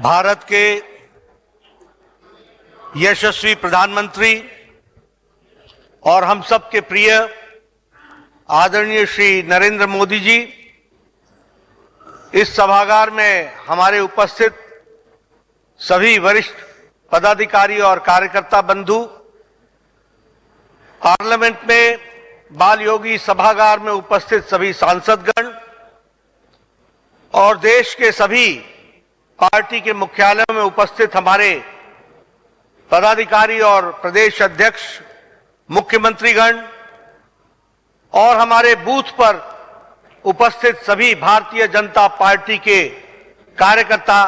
भारत के यशस्वी प्रधानमंत्री और हम सब के प्रिय आदरणीय श्री नरेंद्र मोदी जी इस सभागार में हमारे उपस्थित सभी वरिष्ठ पदाधिकारी और कार्यकर्ता बंधु, पार्लियामेंट में बाल योगी सभागार में उपस्थित सभी सांसदगण और देश के सभी पार्टी के मुख्यालयों में उपस्थित हमारे पदाधिकारी और प्रदेश अध्यक्ष, मुख्यमंत्रीगण और हमारे बूथ पर उपस्थित सभी भारतीय जनता पार्टी के कार्यकर्ता,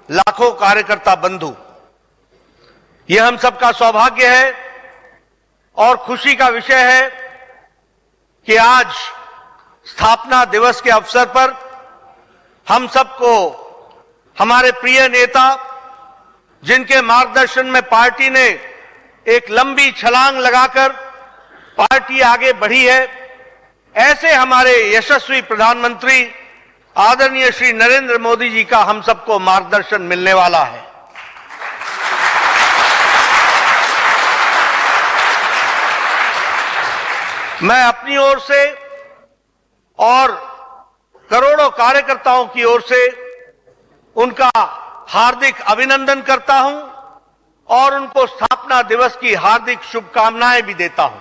लाखों कार्यकर्ता बंधु, यह हम सबका सौभाग्य है और खुशी का विषय है कि आज स्थापना दिवस के अवसर पर हम सबको हमारे प्रिय नेता, जिनके मार्गदर्शन में पार्टी ने एक लंबी छलांग लगाकर पार्टी आगे बढ़ी है, ऐसे हमारे यशस्वी प्रधानमंत्री आदरणीय श्री नरेंद्र मोदी जी का हम सबको मार्गदर्शन मिलने वाला है। मैं अपनी ओर से और करोड़ों कार्यकर्ताओं की ओर से उनका हार्दिक अभिनंदन करता हूं और उनको स्थापना दिवस की हार्दिक शुभकामनाएं भी देता हूं।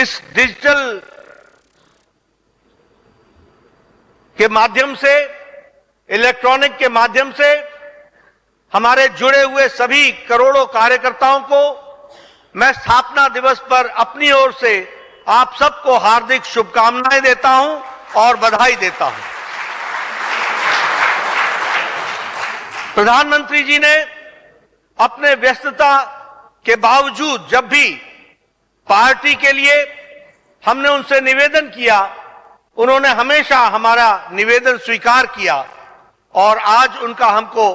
इस डिजिटल के माध्यम से, इलेक्ट्रॉनिक के माध्यम से हमारे जुड़े हुए सभी करोड़ों कार्यकर्ताओं को मैं स्थापना दिवस पर अपनी ओर से आप सबको हार्दिक शुभकामनाएं देता हूं और बधाई देता हूं। प्रधानमंत्री जी ने अपने व्यस्तता के बावजूद जब भी पार्टी के लिए हमने उनसे निवेदन किया, उन्होंने हमेशा हमारा निवेदन स्वीकार किया और आज उनका हमको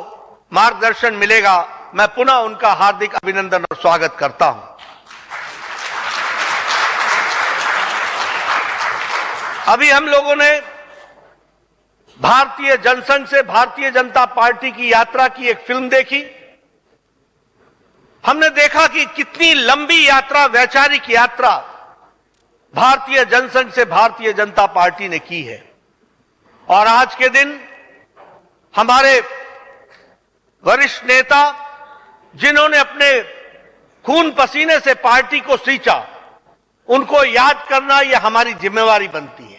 मार्गदर्शन मिलेगा। मैं पुनः उनका हार्दिक अभिनंदन और स्वागत करता हूं। अभी हम लोगों ने भारतीय जनसंघ से भारतीय जनता पार्टी की यात्रा की एक फिल्म देखी। हमने देखा कि कितनी लंबी यात्रा, वैचारिक यात्रा भारतीय जनसंघ से भारतीय जनता पार्टी ने की है और आज के दिन हमारे वरिष्ठ नेता, जिन्होंने अपने खून पसीने से पार्टी को सींचा, उनको याद करना यह हमारी जिम्मेवारी बनती है।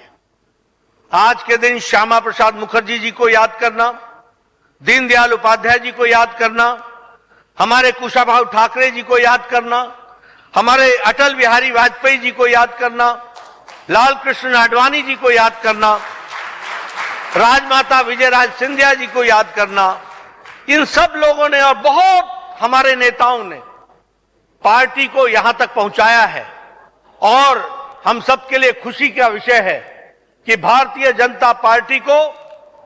आज के दिन श्यामा प्रसाद मुखर्जी जी को याद करना, दीनदयाल उपाध्याय जी को याद करना, हमारे कुशाभाऊ ठाकरे जी को याद करना, हमारे अटल बिहारी वाजपेयी जी को याद करना, लाल कृष्ण आडवाणी जी को याद करना, राजमाता विजयराज सिंधिया जी को याद करना, इन सब लोगों ने और बहुत हमारे नेताओं ने पार्टी को यहां तक पहुंचाया है और हम सबके लिए खुशी का विषय है कि भारतीय जनता पार्टी को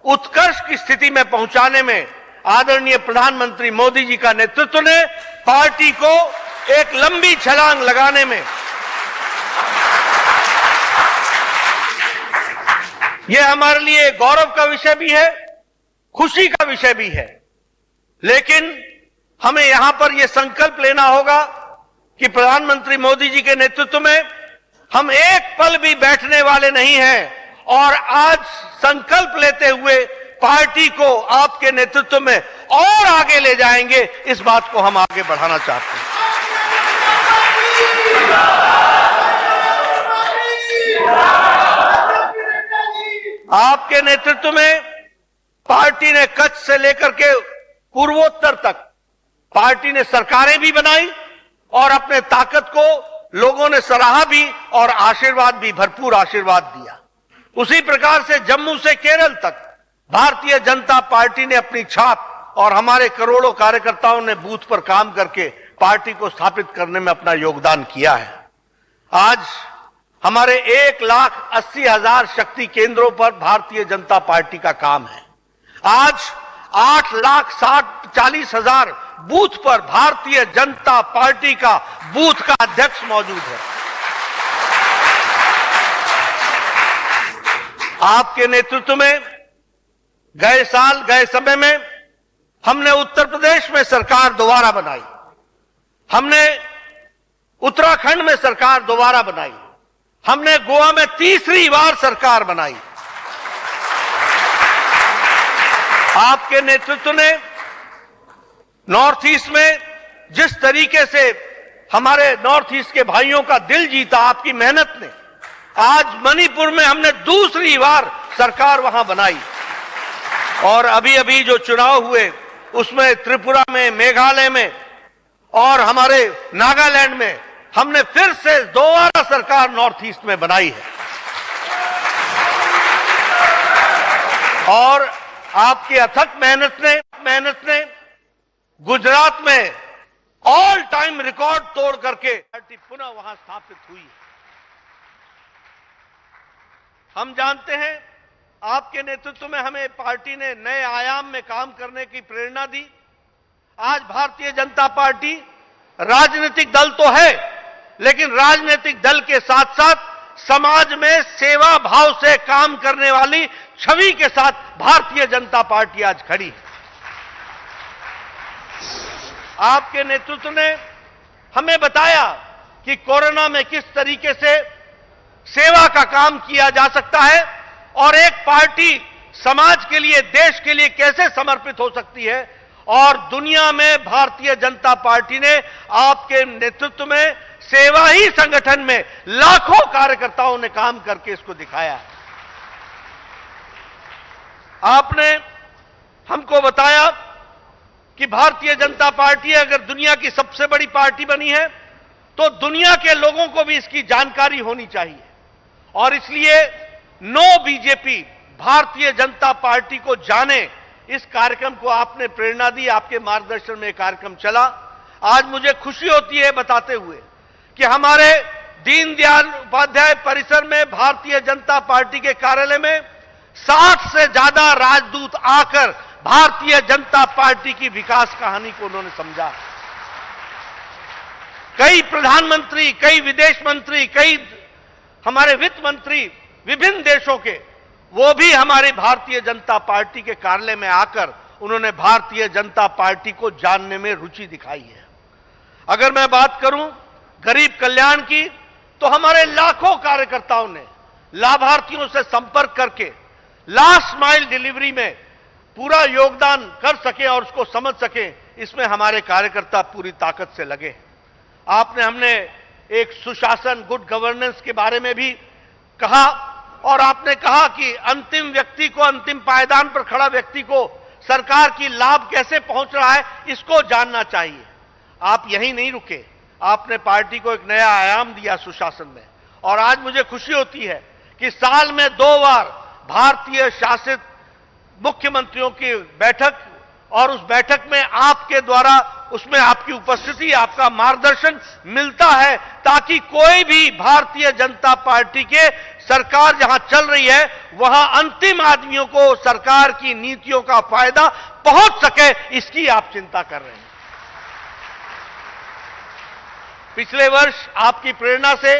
उत्कर्ष की स्थिति में पहुंचाने में आदरणीय प्रधानमंत्री मोदी जी का नेतृत्व ने पार्टी को एक लंबी छलांग लगाने में, यह हमारे लिए गौरव का विषय भी है, खुशी का विषय भी है। लेकिन हमें यहां पर यह संकल्प लेना होगा कि प्रधानमंत्री मोदी जी के नेतृत्व में हम एक पल भी बैठने वाले नहीं हैं और आज संकल्प लेते हुए पार्टी को आपके नेतृत्व में और आगे ले जाएंगे। इस बात को हम आगे बढ़ाना चाहते हैं। आपके नेतृत्व में पार्टी ने कच्छ से लेकर के पूर्वोत्तर तक पार्टी ने सरकारें भी बनाई और अपने ताकत को लोगों ने सराहा भी और आशीर्वाद भी, भरपूर आशीर्वाद दिया। उसी प्रकार से जम्मू से केरल तक भारतीय जनता पार्टी ने अपनी छाप और हमारे करोड़ों कार्यकर्ताओं ने बूथ पर काम करके पार्टी को स्थापित करने में अपना योगदान किया है। आज हमारे 1,80,000 शक्ति केंद्रों पर भारतीय जनता पार्टी का काम है। आज 8,40,000 बूथ पर भारतीय जनता पार्टी का बूथ का अध्यक्ष मौजूद है। आपके नेतृत्व में गए साल गए समय में हमने उत्तर प्रदेश में सरकार दोबारा बनाई, हमने उत्तराखंड में सरकार दोबारा बनाई, हमने गोवा में तीसरी बार सरकार बनाई। आपके नेतृत्व ने नॉर्थ ईस्ट में जिस तरीके से हमारे नॉर्थ ईस्ट के भाइयों का दिल जीता आपकी मेहनत ने, आज मणिपुर में हमने दूसरी बार सरकार वहां बनाई। और अभी अभी जो चुनाव हुए उसमें त्रिपुरा में, मेघालय में और हमारे नागालैंड में हमने फिर से दोबारा सरकार नॉर्थ ईस्ट में बनाई है। और आपकी अथक मेहनत ने गुजरात में ऑल टाइम रिकॉर्ड तोड़ करके पार्टी पुनः वहां स्थापित हुई है। हम जानते हैं आपके नेतृत्व में हमें पार्टी ने नए आयाम में काम करने की प्रेरणा दी। आज भारतीय जनता पार्टी राजनीतिक दल तो है, लेकिन राजनीतिक दल के साथ साथ समाज में सेवा भाव से काम करने वाली छवि के साथ भारतीय जनता पार्टी आज खड़ी है। आपके नेतृत्व ने हमें बताया कि कोरोना में किस तरीके से सेवा का काम किया जा सकता है और एक पार्टी समाज के लिए, देश के लिए कैसे समर्पित हो सकती है। और दुनिया में भारतीय जनता पार्टी ने आपके नेतृत्व में सेवा ही संगठन में लाखों कार्यकर्ताओं ने काम करके इसको दिखाया है। आपने हमको बताया कि भारतीय जनता पार्टी अगर दुनिया की सबसे बड़ी पार्टी बनी है तो दुनिया के लोगों को भी इसकी जानकारी होनी चाहिए। और इसलिए no BJP, Bharatiya Janata party को जाने, इस कार्यक्रम को आपने प्रेरणा दी, आपके मार्गदर्शन में कार्यक्रम चला। आज मुझे खुशी होती है बताते हुए कि हमारे दीनदयाल उपाध्याय परिसर में भारतीय जनता पार्टी के कार्यालय में 60 से ज्यादा राजदूत आकर भारतीय जनता पार्टी की विकास कहानी को उन्होंने समझा। कई प्रधानमंत्री, कई विदेश मंत्री, कई हमारे वित्त मंत्री विभिन्न देशों के, वो भी हमारी भारतीय जनता पार्टी के कार्यालय में आकर उन्होंने भारतीय जनता पार्टी को जानने में रुचि दिखाई है। अगर मैं बात करूं गरीब कल्याण की, तो हमारे लाखों कार्यकर्ताओं ने लाभार्थियों से संपर्क करके लास्ट माइल डिलीवरी में पूरा योगदान कर सके और उसको समझ सके, इसमें हमारे कार्यकर्ता पूरी ताकत से लगे। हमने एक सुशासन, गुड गवर्नेंस के बारे में भी कहा और आपने कहा कि अंतिम व्यक्ति को, अंतिम पायदान पर खड़ा व्यक्ति को सरकार की लाभ कैसे पहुंच रहा है, इसको जानना चाहिए। आप यहीं नहीं रुके, आपने पार्टी को एक नया आयाम दिया सुशासन में। और आज मुझे खुशी होती है कि साल में 2 बार भारतीय शासित मुख्यमंत्रियों की बैठक, और उस बैठक में आपके द्वारा, उसमें आपकी उपस्थिति, आपका मार्गदर्शन मिलता है, ताकि कोई भी भारतीय जनता पार्टी के सरकार जहां चल रही है वहां अंतिम आदमियों को सरकार की नीतियों का फायदा पहुंच सके, इसकी आप चिंता कर रहे हैं। पिछले वर्ष आपकी प्रेरणा से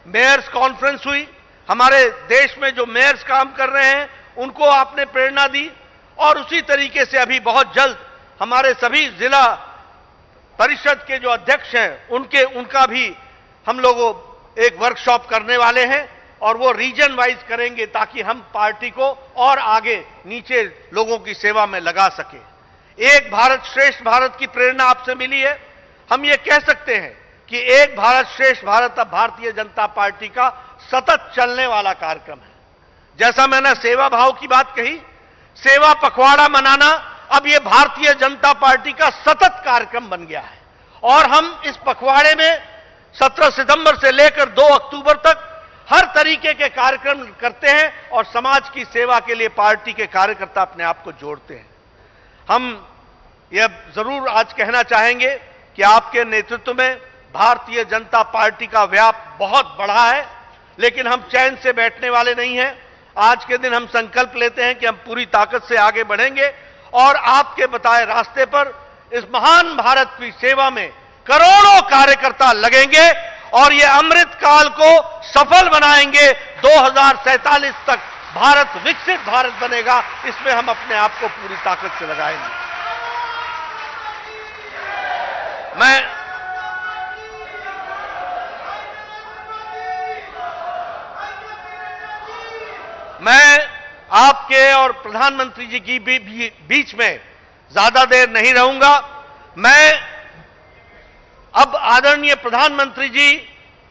मेयर्स कॉन्फ्रेंस हुई। हमारे देश में जो मेयर्स काम कर रहे हैं उनको आपने प्रेरणा दी, और उसी तरीके से अभी बहुत जल्द हमारे सभी जिला परिषद के जो अध्यक्ष हैं उनका भी हम लोग एक वर्कशॉप करने वाले हैं, और वो रीजन वाइज करेंगे ताकि हम पार्टी को और आगे नीचे लोगों की सेवा में लगा सके। एक भारत श्रेष्ठ भारत की प्रेरणा आपसे मिली है। हम ये कह सकते हैं कि एक भारत श्रेष्ठ भारत अब भारतीय जनता पार्टी का सतत चलने वाला कार्यक्रम है। जैसा मैंने सेवा भाव की बात कही, सेवा पखवाड़ा मनाना अब ये भारतीय जनता पार्टी का सतत कार्यक्रम बन गया है। और हम इस पखवाड़े में 17 सितंबर से लेकर 2 अक्टूबर तक हर तरीके के कार्यक्रम करते हैं और समाज की सेवा के लिए पार्टी के कार्यकर्ता अपने आप को जोड़ते हैं। हम यह जरूर आज कहना चाहेंगे कि आपके नेतृत्व में भारतीय जनता पार्टी का व्याप बहुत बढ़ा है, लेकिन हम चैन से बैठने वाले नहीं हैं। आज के दिन हम संकल्प लेते हैं कि हम पूरी ताकत से आगे बढ़ेंगे और आपके बताए रास्ते पर इस महान भारत की सेवा में करोड़ों कार्यकर्ता लगेंगे और ये अमृत काल को सफल बनाएंगे। 2047 तक भारत विकसित भारत बनेगा, इसमें हम अपने आप को पूरी ताकत से लगाएंगे। मैं आपके और प्रधानमंत्री जी की बीच में ज्यादा देर नहीं रहूंगा। मैं अब आदरणीय प्रधानमंत्री जी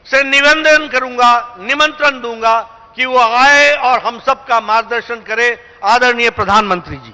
से निवेदन करूंगा, निमंत्रण दूंगा कि वो आए और हम सबका मार्गदर्शन करें। आदरणीय प्रधानमंत्री जी।